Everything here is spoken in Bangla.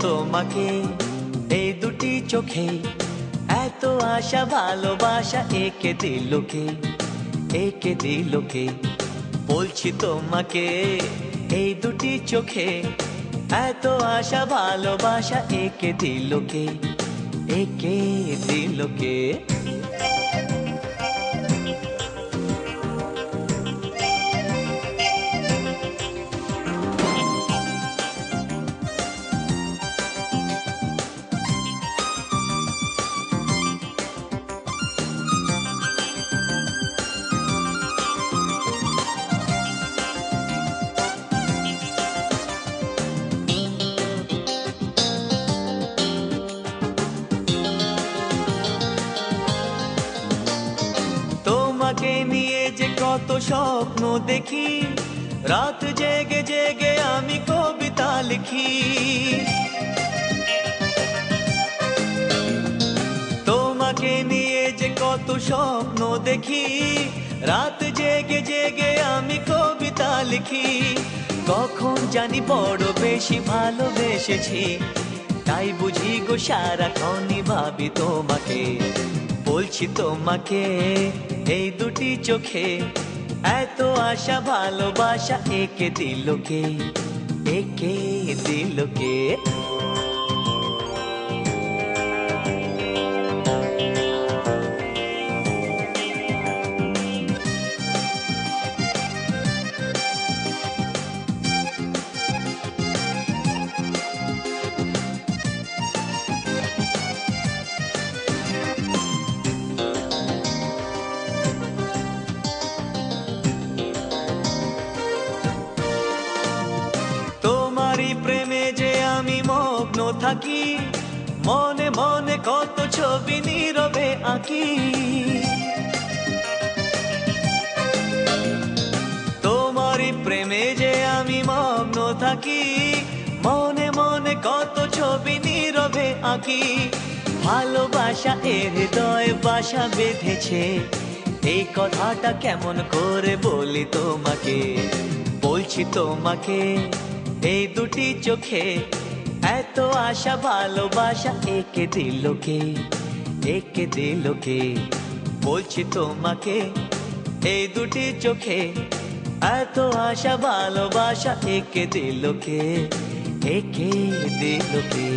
তোমাকে এই দুটি চোখে, এত আশা ভালোবাসা একে দিল কে, একে দিল কে। বলছি তোমাকে এই দুটি চোখে, এত আশা ভালোবাসা একে দিল কে, একে দিল কে। তোমাকে নিয়ে যে কত স্বপ্ন দেখি, রাত জেগে জেগে আমি কবিতা লিখি। তোমাকে নিয়ে যে কত স্বপ্ন দেখি, রাত জেগে জেগে আমি কবিতা লিখি। কখন জানি বড় বেশি ভালোবেসেছি, তাই বুঝি গো সারাক্ষণই ভাবি তোমাকে। বলছি তোমাকে এই দুটি চোখে, এত আশা ভালোবাসা একে দিল কে, একে দিল কে। তোমারই প্রেমে যে আমি মগ্ন থাকি, মনে মনে কত ছবি নীরবে আঁকি। তোমারই প্রেমে যে আমি মগ্ন থাকি, মনে মনে কত ছবি নীরবে আঁকি। ভালোবাসা এর হৃদয় বাসা বেঁধেছে, এই কথাটা কেমন করে বলি তোমাকে। বলছি তোমাকে এই দুটি চোখে, এত আশা ভালোবাসা একে দিল কে, একে দিল কে। বলছি তোমাকে এই দুটি চোখে, এত আশা ভালোবাসা একে দিল কে, একে দিল কে।